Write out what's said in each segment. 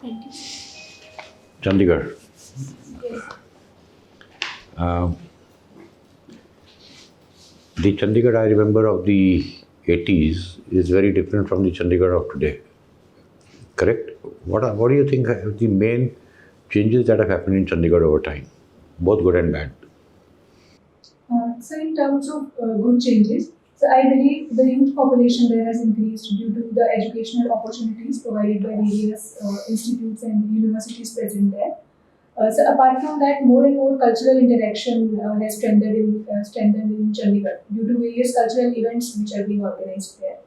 Thank you. Chandigarh. Yes. The Chandigarh I remember of the 80s is very different from the Chandigarh of today. Correct? What do you think are the main changes that have happened in Chandigarh over time, both good and bad? So in terms of good changes, so I believe the youth population there has increased due to the educational opportunities provided by various institutes and universities present there. So apart from that, more and more cultural interaction has strengthened in Chandigarh due to various cultural events which are being organized there.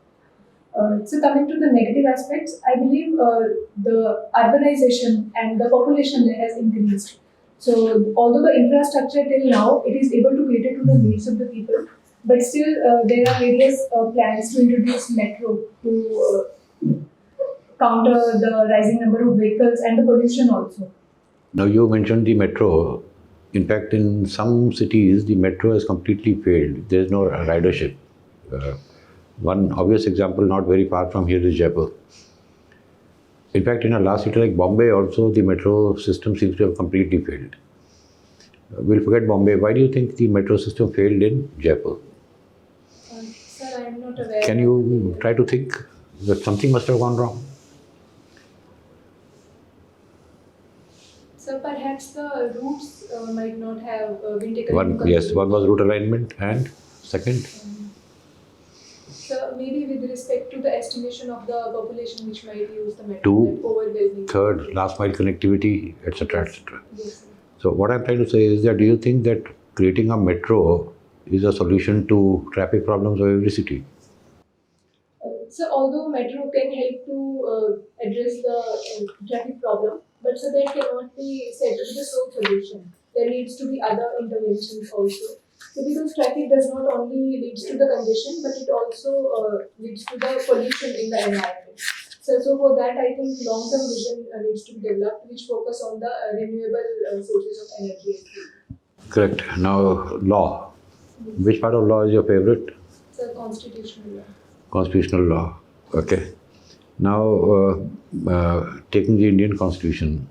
So coming to the negative aspects, I believe the urbanization and the population there has increased. So although the infrastructure till now it is able to cater to the needs of the people, but still there are various plans to introduce metro to counter the rising number of vehicles and the pollution also. Now you mentioned the metro. In fact, in some cities, the metro has completely failed. There is no ridership. One obvious example, not very far from here, is Jaipur. In fact, in a large city like Bombay also, the metro system seems to have completely failed. We'll forget Bombay. Why do you think the metro system failed in Jaipur? Sir, I am not aware. Can you try to think that something must have gone wrong? So perhaps the routes might not have been taken into One, yes, consideration. one was route alignment, and second, So maybe with respect to the estimation of the population which might use the metro, Two, that overwhelming. third, last mile connectivity, etc., etc. Yes, sir. So what I'm trying to say is that do you think that creating a metro is a solution to traffic problems of every city? So although metro can help to address the traffic problem, but so that cannot be said to be the sole solution. There needs to be other interventions also. So because traffic does not only leads to the congestion, but it also leads to the pollution in the environment. So for that, I think long-term vision needs to be developed, which focus on the renewable sources of energy. Correct. Now, law. Which part of law is your favorite? So constitutional law. Constitutional law. Okay. Now, taking the Indian Constitution,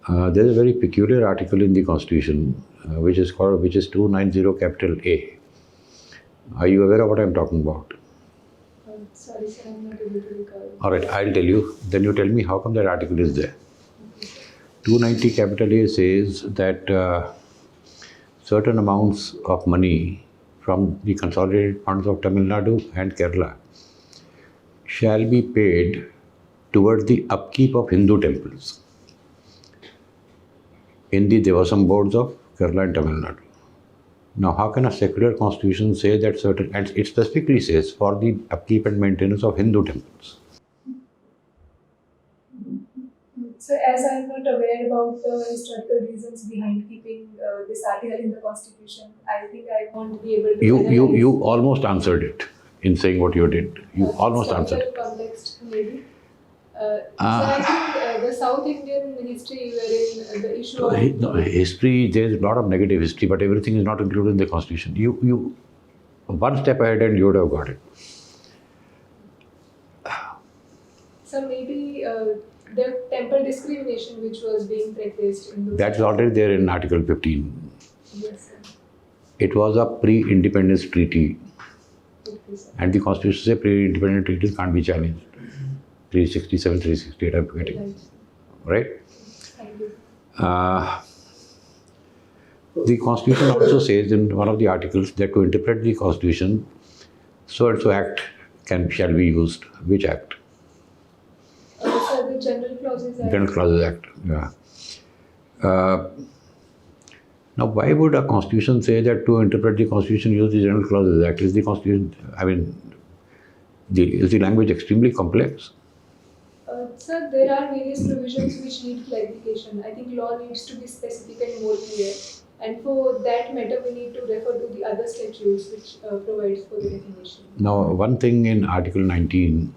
there is a very peculiar article in the Constitution which is 290 capital A. Are you aware of what I am talking about? Sorry, sir, I'm not able to recall. All right, I'll tell you. Then you tell me how come that article is there. 290 capital A says that certain amounts of money from the consolidated funds of Tamil Nadu and Kerala shall be paid towards the upkeep of Hindu temples in the Devasam boards of Kerala and Tamil Nadu. Now, how can a secular constitution say that certain, and it specifically says for the upkeep and maintenance of Hindu temples? So as I am not aware about the historical reasons behind keeping this article in the constitution, I think I won't be able to You almost answered it in saying what you did. You almost answered it. Context, maybe. So I think the South Indian history wherein the issue of... No, history, there is a lot of negative history, but everything is not included in the constitution. You one step ahead and you would have got it. So maybe the temple discrimination which was being practiced in those... That's already there in Article 15. Yes, sir. It was a pre-independence treaty, Okay, sir. and the constitution says pre-independent treaties can't be challenged. 367, 368, I'm forgetting. Right. Right? Thank you. The constitution also says in one of the articles that to interpret the constitution, so and so act shall be used. Which act? So the General Clauses Act. General Clauses Act. Yeah. Now, why would a constitution say that to interpret the constitution use the General Clauses Act? Is the constitution, is the language extremely complex? Sir, there are various provisions which need clarification. I think law needs to be specific and more clear. And for that matter, we need to refer to the other statutes which provides for the definition. Now, one thing in Article 19,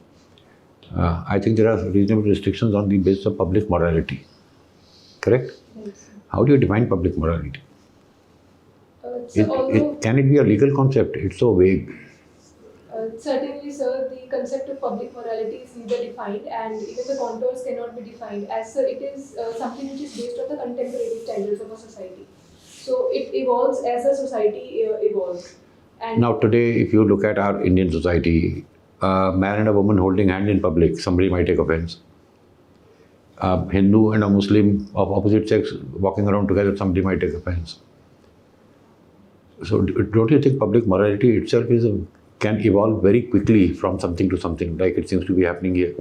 I think there are reasonable restrictions on the basis of public morality. Correct? Yes. How do you define public morality? So although, Can it be a legal concept? It's so vague. Certainly, sir, the concept of public morality is neither defined and even the contours cannot be defined, as sir, it is something which is based on the contemporary standards of a society. So it evolves as a society evolves. And Now, today, if you look at our Indian society, a man and a woman holding hand in public, somebody might take offense. A Hindu and a Muslim of opposite sex walking around together, somebody might take offense. So, don't you think public morality itself can evolve very quickly from something to something, like it seems to be happening here?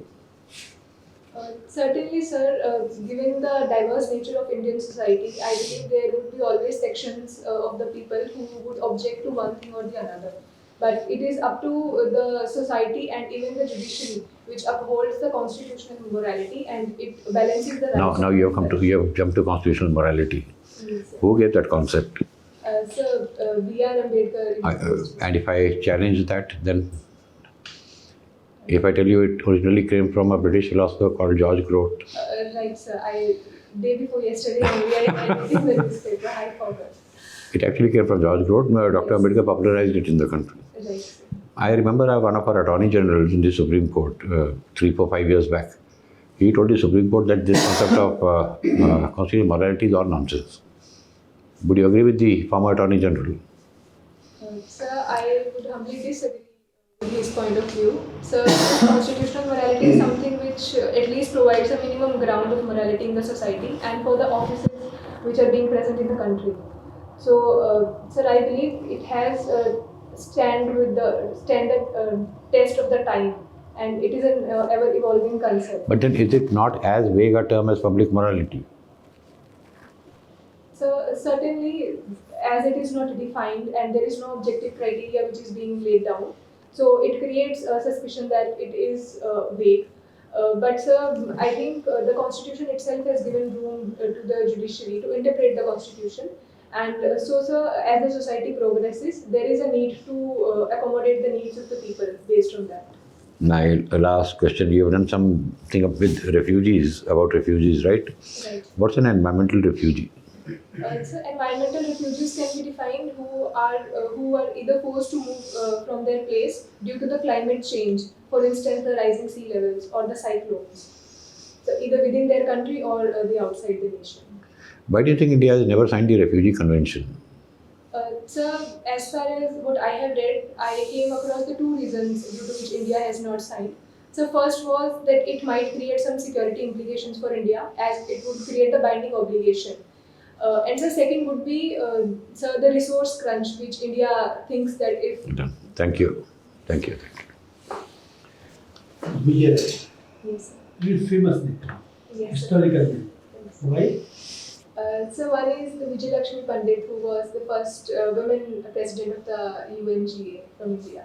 Certainly, sir, given the diverse nature of Indian society, I believe there would be always sections of the people who would object to one thing or the another. But it is up to the society and even the judiciary which upholds the constitutional morality and it balances the rights. Now you have jumped to constitutional morality. Yes, sir. Who gave that concept? Sir, B.R. Ambedkar. And if I challenge that, then if I tell you it originally came from a British philosopher called George Grote. Right, sir. Day before yesterday, I read in the newspaper. I forgot. It actually came from George Grote. Dr. Ambedkar popularized it in the country. Right, sir. I remember one of our attorney generals in the Supreme Court 3, 4, 5 years back. He told the Supreme Court that this concept of constitutional morality is all nonsense. Would you agree with the former attorney general? Sir, I would humbly disagree with his point of view. Sir, constitutional morality is something which at least provides a minimum ground of morality in the society and for the offices which are being present in the country. So, sir, I believe it has stand with the standard test of the time, and it is an ever evolving concept. But then is it not as vague a term as public morality? So certainly, as it is not defined and there is no objective criteria which is being laid down, so it creates a suspicion that it is vague. But sir, I think the constitution itself has given room to the judiciary to interpret the constitution. And so, sir, as the society progresses, there is a need to accommodate the needs of the people based on that. My last question, you have done something with refugees, about refugees, right? Right. What's an environmental refugee? So environmental refugees can be defined who are either forced to move from their place due to the climate change, for instance, the rising sea levels or the cyclones. So either within their country or the outside the nation. Why do you think India has never signed the Refugee Convention? Sir, as far as what I have read, I came across the two reasons due to which India has not signed. So first was that it might create some security implications for India as it would create the binding obligation. And the second would be, sir, the resource crunch which India thinks that if... Done. Thank you. Thank you. Vijaylakshmi. Yes, sir. You famous name, Yes, sir. historical name. Yes. Why? So one is the Vijaylakshmi Pandit, who was the first women president of the UNGA from India.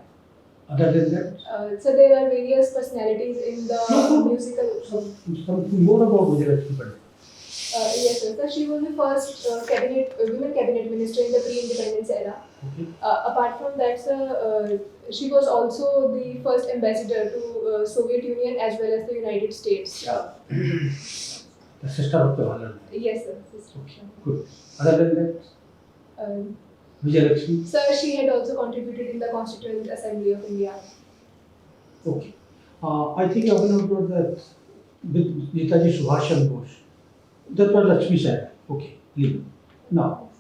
Other than that, So there are various personalities in the musical... something more about Vijaylakshmi Pandit. Yes, sir. So she was the first women cabinet minister in the pre-independence era. Okay. Apart from that, sir, she was also the first ambassador to Soviet Union as well as the United States. The sister of Jawaharlal. Yes, sir. Sister. Good. Other than that, Vijaylakshmi. Sir, she had also contributed in the Constituent Assembly of India. Okay. I think I will upload that with Netaji Subhash Chandra Bose. That was Lakshmi said. Okay, leave it. Now,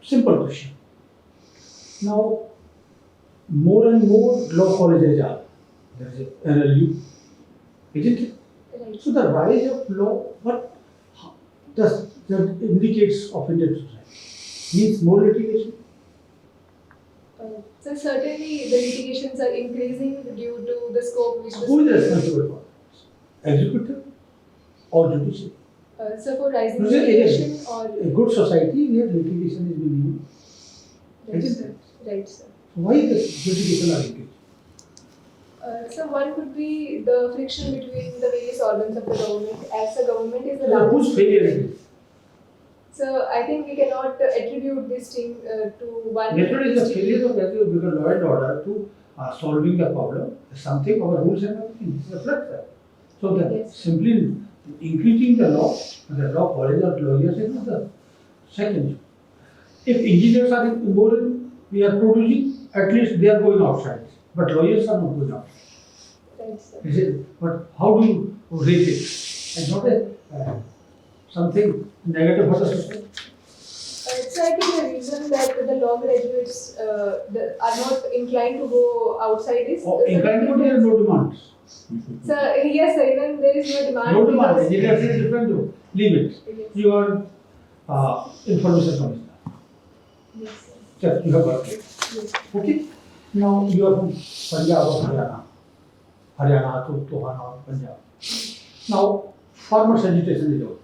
simple question. Now, more and more law colleges are. There is a NLU, isn't it? Right. So the rise of law, what does that indicates of Indian society? Means more litigation? So certainly the litigations are increasing due to the scope which Who was... is responsible for this? Executive or judiciary? So for rising No, sir, litigation or... A good society where litigation is being Right, used. sir. Right, sir. Why the litigation are engaged? So one could be the friction between the various organs of the government, as the government is the So whose failure is it? So I think we cannot attribute this thing to one. Naturally, the failure of every because law and order to solving the problem is something our rules and everything reflect that. So that Yes. simply increasing the law college or lawyers is not the second. If engineers are immoral, we are producing at least they are going outside, but lawyers are not going outside. Right, sir. Is it? But how do you rate it? It's not a something negative for the system. So I think the reason that the law graduates are not inclined to go outside is... Inclined to there are no demands. So yes, sir, even there is no demand. No demand. because- Engineers is different though. Leave it. Yes. You are information commissioner. Yes, sir. Just you have worked it. Yes. Okay. Now you are from Punjab or Haryana. Haryana, Tohana or Punjab. Now farmers agitation is over.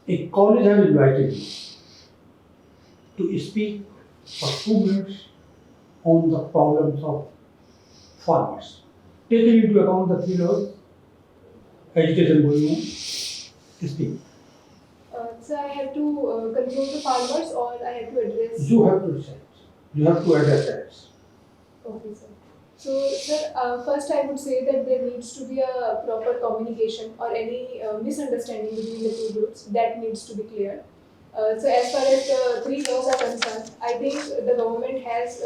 A college have invited you to speak for 2 minutes on the problems of farmers. Taking into account the 3 laws, agitation going on, speak. So I have to control the farmers, or I have to address... You have to decide. You have to address that. Okay, sir. So, sir, first I would say that there needs to be a proper communication or any misunderstanding between the two groups that needs to be clear. So, as far as the 3 laws are concerned, I think the government has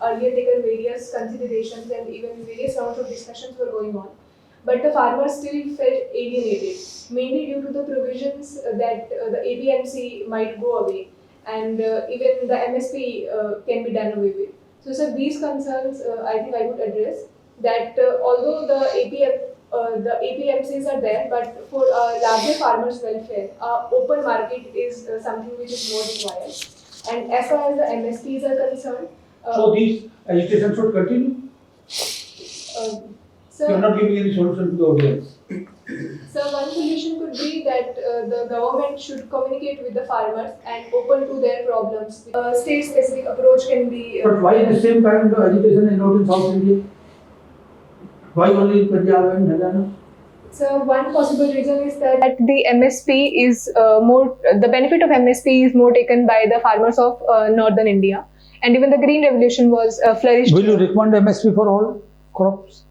earlier taken various considerations and even various rounds of discussions were going on. But the farmers still felt alienated, mainly due to the provisions that the APMC might go away and even the MSP can be done away with. So, sir, these concerns I think I would address that although the APMCs are there, but for larger farmers' welfare, open market is something which is more required. And as far as the MSPs are concerned, So these agitation should continue. You are not giving any solution to the audience. So one solution could be that the government should communicate with the farmers and open to their problems. State-specific approach can be. But why at the same time the agitation is not in South India? Why only in Punjab and Haryana? So one possible reason is that the MSP is the benefit of MSP is more taken by the farmers of northern India, and even the Green Revolution was flourished. Will you recommend MSP for all crops?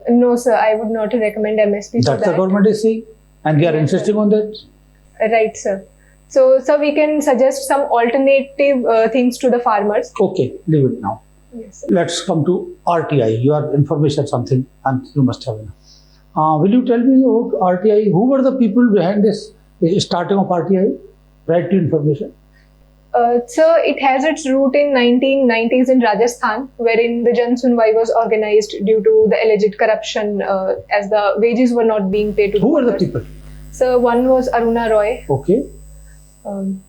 No, sir, I would not recommend MSP for That's that. the government is saying, and they are Yes, insisting sir. on that. Right, sir. So we can suggest some alternative things to the farmers. Okay, leave it now. Yes, sir. Let's come to RTI. Your information something, and you must have enough. Will you tell me about RTI? Who were the people behind this starting of RTI? Right to information. So it has its root in 1990s in Rajasthan, wherein the Jan Sunwai was organized due to the alleged corruption as the wages were not being paid to Who were the workers. people? So one was Aruna Roy. Okay. Um,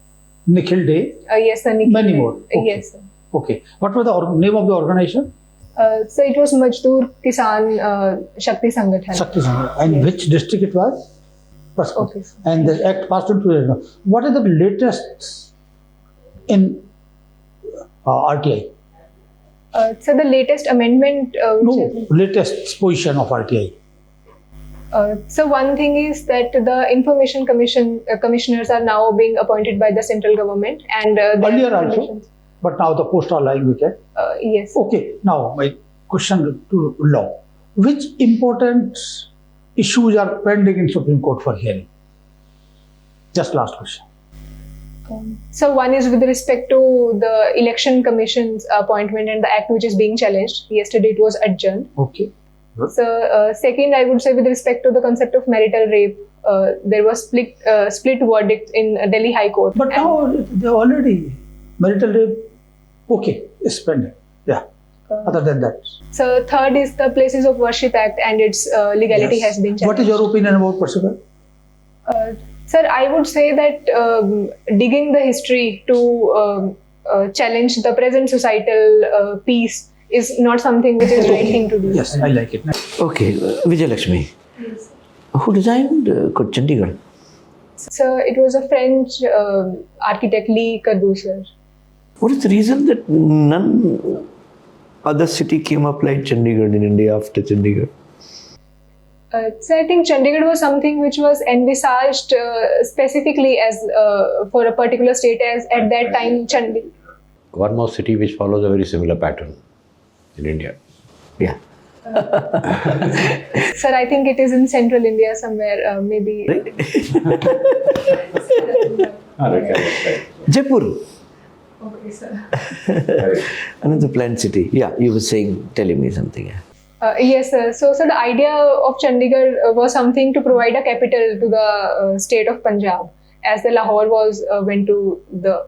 Nikhil Day. yes, sir. Nikhil Many Rai. more. Okay. Yes, sir. Okay. What was the name of the organization? So it was Majdoor Kisan Shakti Sangathan. Shakti Sangha. And Yes. which district it was? Okay, sir. And the act passed on to what is the latest in RTI? So the latest amendment, which No, latest position of RTI. so one thing is that the information commissioners are now being appointed by the central government, and their Earlier also? information- But now the post are lying with it. yes. Okay, now my question to law. Which important issues are pending in Supreme Court for hearing? Just last question. So one is with respect to the election commission's appointment and the act which is being challenged. Yesterday it was adjourned. Okay. So second, I would say with respect to the concept of marital rape, there was split verdict in Delhi High Court. But now they already marital rape. Okay, it's pending. Yeah. Other than that. So third is the Places of Worship Act and its legality Yes. has been challenged. What is your opinion about Percival? Sir, I would say that digging the history to challenge the present societal peace is not something which is right thing to do. Yes, I like it. Okay, Vijaylakshmi. Yes. Who designed Chandigarh? So it was a French architect, Lee Corbusier. What is the reason that none other city came up like Chandigarh in India after Chandigarh? So I think Chandigarh was something which was envisaged specifically as for a particular state, as at that time Chandigarh. One more city which follows a very similar pattern in India. Yeah. Sir, I think it is in central India somewhere, maybe. Jaipur. Okay, sir. Another planned city. Yeah, you were saying, telling me something. Yeah. Yes, sir. So the idea of Chandigarh was something to provide a capital to the state of Punjab, as the Lahore was went to the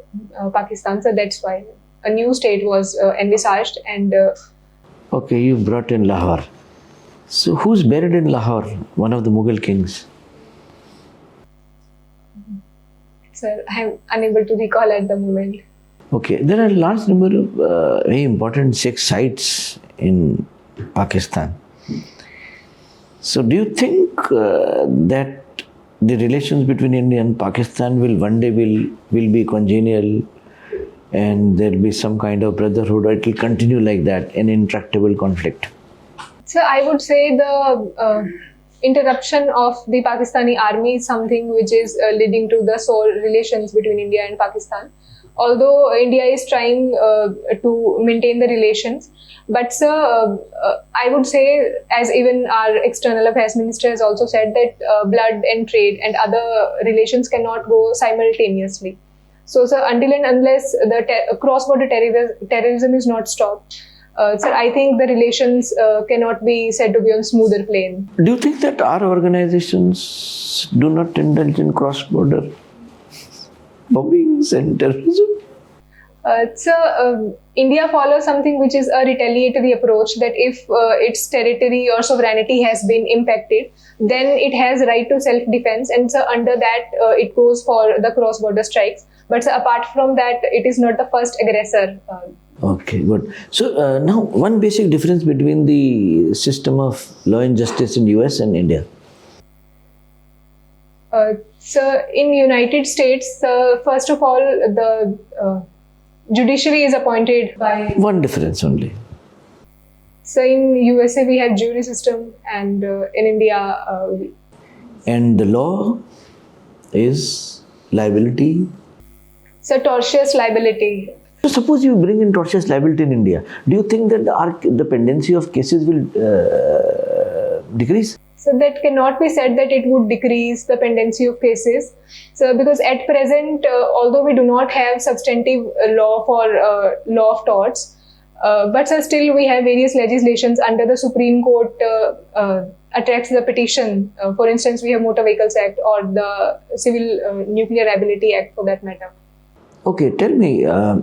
Pakistan. So that's why a new state was envisaged. And Okay, you brought in Lahore. So who's buried in Lahore? One of the Mughal kings. sir, I'm unable to recall at the moment. Okay, there are a large number of very important Sikh sites in Pakistan. So, do you think that the relations between India and Pakistan will one day will be congenial, and there will be some kind of brotherhood, or it will continue like that, an intractable conflict? So I would say the interruption of the Pakistani army is something which is leading to the sore relations between India and Pakistan. Although India is trying to maintain the relations, but sir, I would say, as even our external affairs minister has also said, that blood and trade and other relations cannot go simultaneously. So, sir, until and unless the cross-border terrorism is not stopped, sir, I think the relations cannot be said to be on smoother plane. Do you think that our organizations do not indulge in cross-border bombings and terrorism? India follows something which is a retaliatory approach, that if its territory or sovereignty has been impacted, then it has right to self-defense, and so under that it goes for the cross-border strikes. But apart from that, it is not the first aggressor. Okay, good. So now one basic difference between the system of law and justice in US and India. So in United States, first of all, the judiciary is appointed by... One difference only. So in USA we have jury system, and in India... And the law is liability? So tortious liability. So suppose you bring in tortious liability in India, do you think that the pendency of cases will decrease? So that cannot be said that it would decrease the pendency of cases. So because at present, although we do not have substantive law for law of torts, but still we have various legislations under the Supreme Court attracts the petition. For instance, we have Motor Vehicles Act or the Civil Nuclear Liability Act for that matter. Okay, tell me, I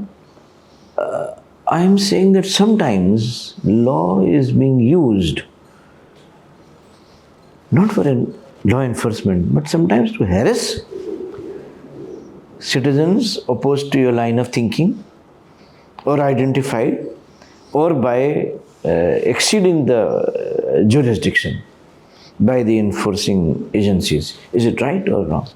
am saying that sometimes law is being used not for law enforcement, but sometimes to harass citizens opposed to your line of thinking, or identified, or by exceeding the jurisdiction by the enforcing agencies. Is it right or wrong?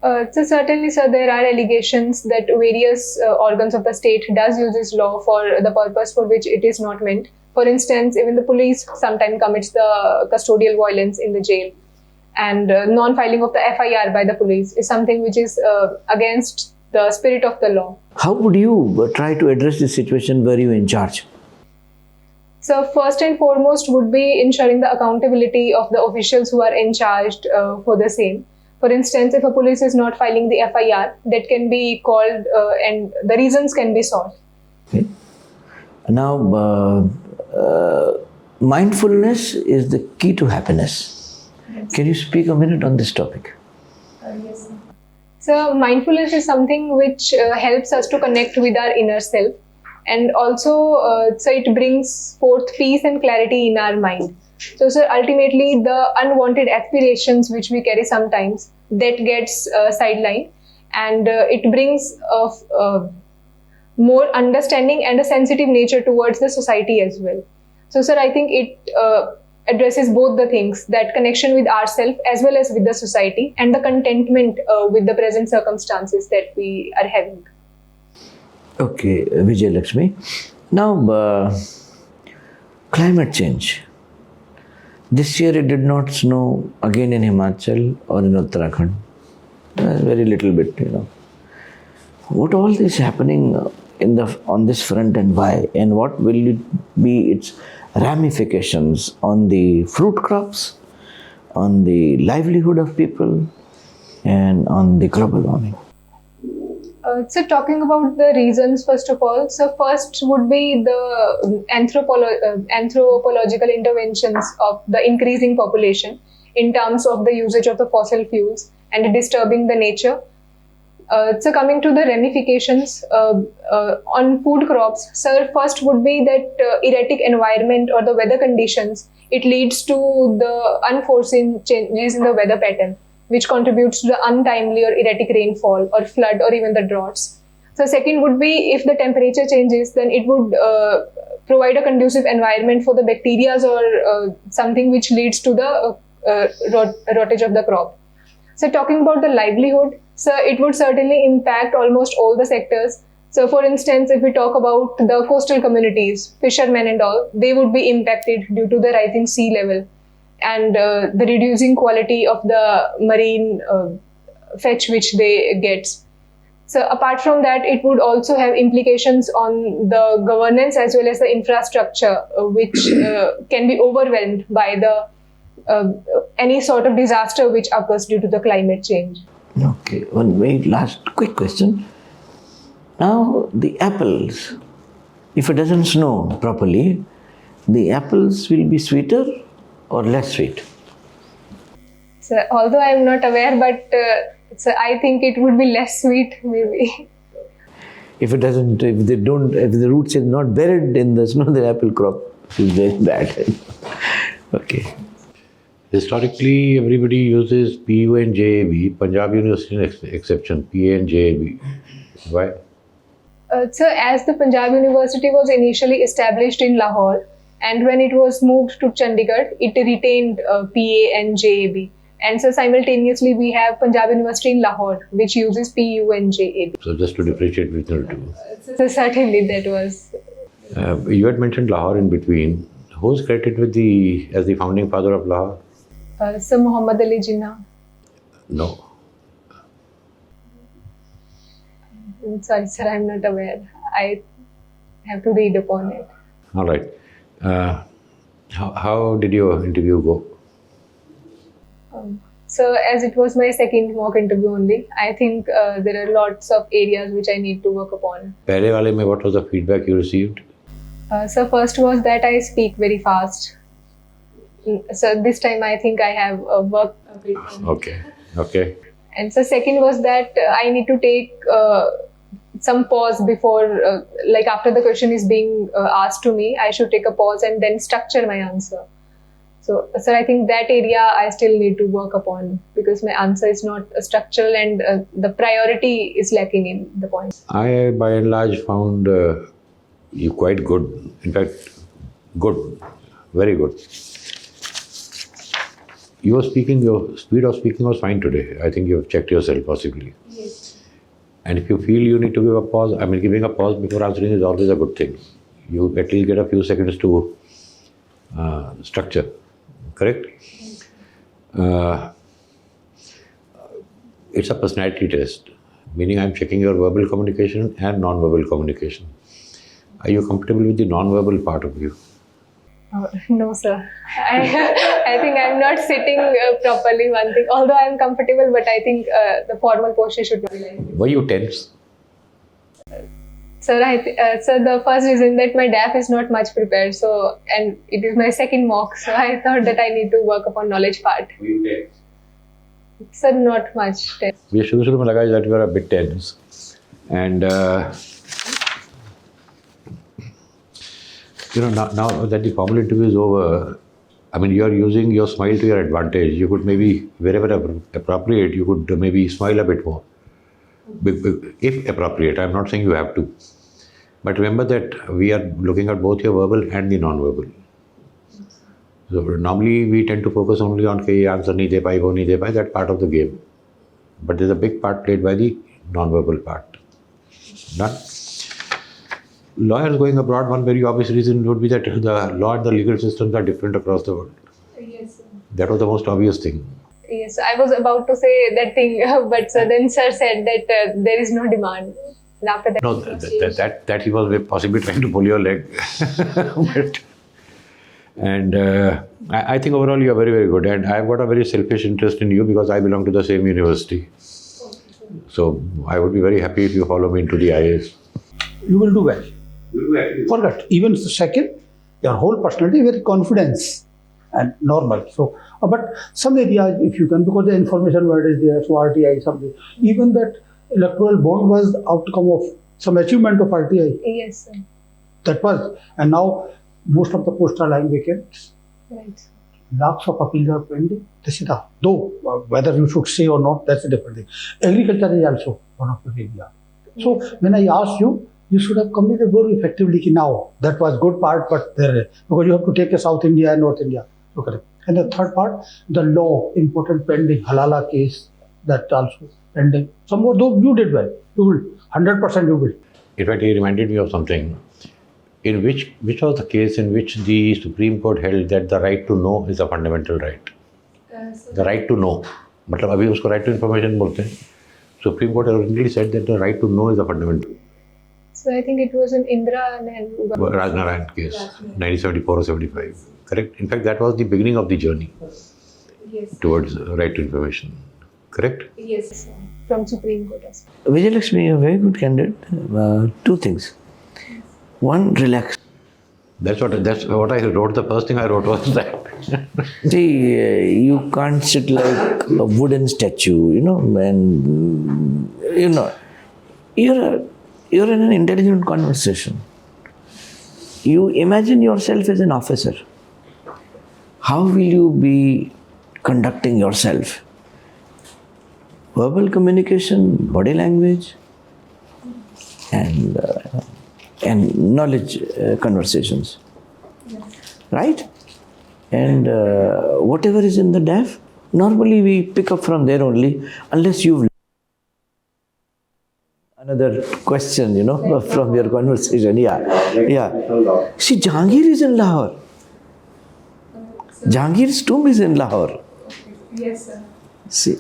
So certainly, sir, there are allegations that various organs of the state does use this law for the purpose for which it is not meant. For instance, even the police sometimes commits the custodial violence in the jail, and non-filing of the FIR by the police is something which is against the spirit of the law. How would you try to address this situation were you in charge? So first and foremost would be ensuring the accountability of the officials who are in charge for the same. For instance, if a police is not filing the FIR, that can be called and the reasons can be solved. Okay. Now, mindfulness is the key to happiness. Yes. Can you speak a minute on this topic? Yes, sir. So mindfulness is something which helps us to connect with our inner self, and also so it brings forth peace and clarity in our mind. So, sir, ultimately the unwanted aspirations which we carry sometimes, that gets sidelined, and it brings more understanding and a sensitive nature towards the society as well. So, sir, I think it addresses both the things, that connection with ourselves as well as with the society, and the contentment with the present circumstances that we are having. Okay, Vijaylakshmi. Now, climate change. This year it did not snow again in Himachal or in Uttarakhand. Very little bit, you know. What all is happening on this front, and why? And what will it be its ramifications on the fruit crops, on the livelihood of people, and on the global warming? So talking about the reasons, first of all, so first would be the anthropological interventions of the increasing population in terms of the usage of the fossil fuels and disturbing the nature. So coming to the ramifications on food crops, so first would be that erratic environment or the weather conditions, it leads to the unforeseen changes in the weather pattern, which contributes to the untimely or erratic rainfall or flood or even the droughts. So second would be if the temperature changes, then it would provide a conducive environment for the bacteria or something which leads to the rottage of the crop. So talking about the livelihood, so it would certainly impact almost all the sectors. So for instance, if we talk about the coastal communities, fishermen and all, they would be impacted due to the rising sea level and the reducing quality of the marine fetch which they get. So apart from that, it would also have implications on the governance as well as the infrastructure, which can be overwhelmed by the any sort of disaster which occurs due to the climate change. Okay, one very last quick question. Now, the apples, if it doesn't snow properly, the apples will be sweeter or less sweet? So although I am not aware, but so I think it would be less sweet maybe. If the roots are not buried in the snow, the apple crop is very bad. Okay. Historically, everybody uses PU and JAB, Punjab University exception, PA and JAB. Why? So as the Punjab University was initially established in Lahore, and when it was moved to Chandigarh, it retained PA and JAB. And so simultaneously we have Punjab University in Lahore, which uses PU and JAB. So just to differentiate between the two. So certainly that was. You had mentioned Lahore in between. Who's credited with as the founding father of Lahore? So Muhammad Ali Jinnah. No. Sorry, sir, I'm not aware. I have to read upon it. All right. How did your interview go? So as it was my second mock interview only, I think there are lots of areas which I need to work upon. Pehle wale mein, what was the feedback you received? So first was that I speak very fast. So this time I think I have worked a bit. Okay. And so second was that I need to take some pause before, like after the question is being asked to me, I should take a pause and then structure my answer. So I think that area I still need to work upon because my answer is not structural and the priority is lacking in the point. I, by and large, found you quite good. In fact, good, very good. Your speed of speaking was fine today. I think you have checked yourself possibly. Yes. And if you feel you need to give a pause, giving a pause before answering is always a good thing. You at least get a few seconds to structure. Correct? It's a personality test, meaning I'm checking your verbal communication and non-verbal communication. Are you comfortable with the non-verbal part of you? No, sir. I think I'm not sitting properly, one thing. Although I'm comfortable, but I think the formal posture should be like this. Were you tense? So the first reason that my DAF is not much prepared, and it is my second mock, so I thought that I need to work upon knowledge part. Were you tense? So not much tense. मुझे शुरू में लगा that you were a bit tense, and now that the formal interview is over, you are using your smile to your advantage. You could maybe, wherever appropriate, you could maybe smile a bit more. If appropriate, I'm not saying you have to. But remember that we are looking at both your verbal and the non-verbal. So normally we tend to focus only on ke answer nahi de pai, wo nahi de pai, that part of the game. But there's a big part played by the non-verbal part. Done? Lawyers going abroad, one very obvious reason would be that the law and the legal systems are different across the world. Yes, sir. That was the most obvious thing. Yes, I was about to say that thing, but then sir said that there is no demand. And after that, No, that he was possibly trying to pull your leg. I think overall you are very, very good. And I've got a very selfish interest in you because I belong to the same university. So I would be very happy if you follow me into the IAS. You will do well. Forget, even the second, your whole personality, very confidence and normal. So, but some areas, if you can, because the information world is there, so RTI, something. Even that electoral bond was the outcome of some achievement of RTI. Yes, sir. That was, and now most of the posts are lying vacant. Right. Lakhs of appeals are pending. This is the, though whether you should say or not, that's a different thing. Agriculture is also one of the areas. So Yes, sir. when I asked you, you should have communicated very effectively ki now. That was good part, but there, because you have to take a South India and North India. So correct. And the third part, the law, important pending, Halala case, that also pending. Some more, though you did well. You will, 100% you will. In fact, he reminded me of something. In which was the case in which the Supreme Court held that the right to know is a fundamental right. The right to know. मतलब अभी उसको right to information बोलते हैं. Supreme Court originally said that the right to know is a fundamental. So I think it was an Indra and Rajnarayan case, 1974 or 75. Correct? In fact, that was the beginning of the journey yes, towards right to information. Correct? yes, sir. From Supreme Court as well. Vijaylakshmi, you're a very good candidate. Two things. One, relax. That's what I wrote. The first thing I wrote was that. See, you can't sit like a wooden statue, and you're in an intelligent conversation. You imagine yourself as an officer. How will you be conducting yourself? Verbal communication, body language, and knowledge conversations, right? And whatever is in the DAF, normally we pick up from there only, unless you've another question, from your conversation. Yeah. See, Jahangir is in Lahore. Jahangir's tomb is in Lahore. Yes, sir. See,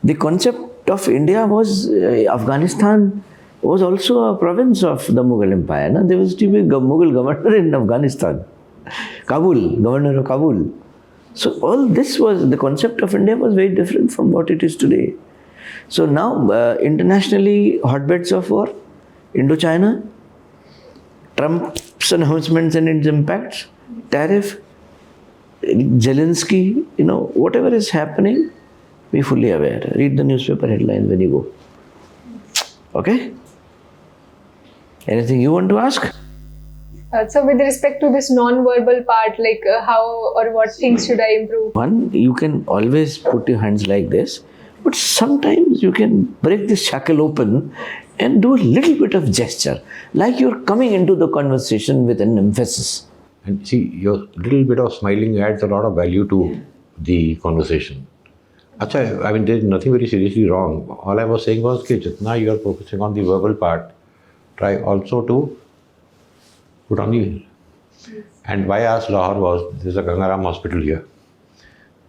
the concept of India was Afghanistan was also a province of the Mughal Empire. No? There was to be a Mughal governor in Afghanistan. Kabul, governor of Kabul. So all this was, the concept of India was very different from what it is today. So now, internationally, hotbeds of war, Indochina, Trump's announcements and its impacts, tariff, Zelensky, whatever is happening, be fully aware. Read the newspaper headlines when you go. Okay? Anything you want to ask? So with respect to this non-verbal part, like how or what things should I improve? One, you can always put your hands like this, but sometimes you can break this shackle open and do a little bit of gesture, like you're coming into the conversation with an emphasis. And see, your little bit of smiling adds a lot of value to the conversation. Achha, I mean, there's nothing very seriously wrong. All I was saying was that jitna you are focusing on the verbal part, try also to put on the... And why I asked Lahore was, there's a Gangaram hospital here.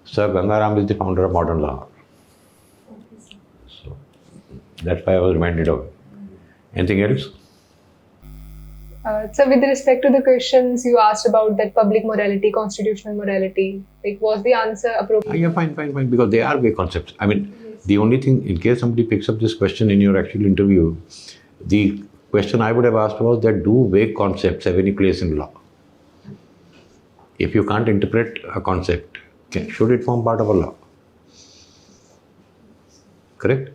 Sir Gangaram is the founder of modern Lahore. So, that's why I was reminded of it. Anything else? So with respect to the questions you asked about that public morality, constitutional morality, like was the answer appropriate? Yeah, fine. Because they are vague concepts. I mean, the only thing, in case somebody picks up this question in your actual interview, the question I would have asked was that do vague concepts have any place in law? If you can't interpret a concept, should it form part of a law? Correct?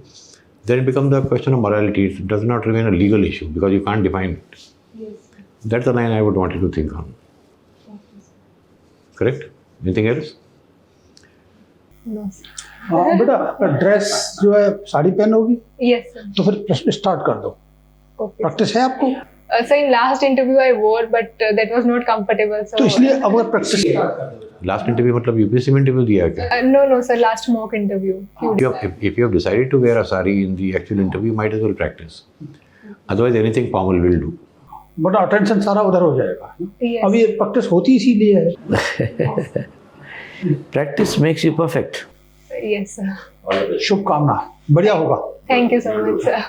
Then it becomes a question of morality. It does not remain a legal issue because you can't define it. Yes. That's the line I would want you to think on. Correct? Anything else? No. बेटा dress जो है sari पहनोगी Yes, sir. तो फिर प्रश्न start कर दो. Okay. Practice है आपको? So in last interview I wore, but that was not comfortable. So तो इसलिए अब अगर प्रैक्टिस Last interview मतलब UPSC में interview दिया है क्या? no, sir. Last mock interview. If you have decided to wear a sari in the actual interview, you might as well practice. Otherwise, anything formal will do. But attention सारा उधर हो जाएगा. Yes. अब ये practice होती इसीलिए है. Practice makes you perfect. Yes, sir. शुभकामना. बढ़िया होगा. Thank you so much, sir.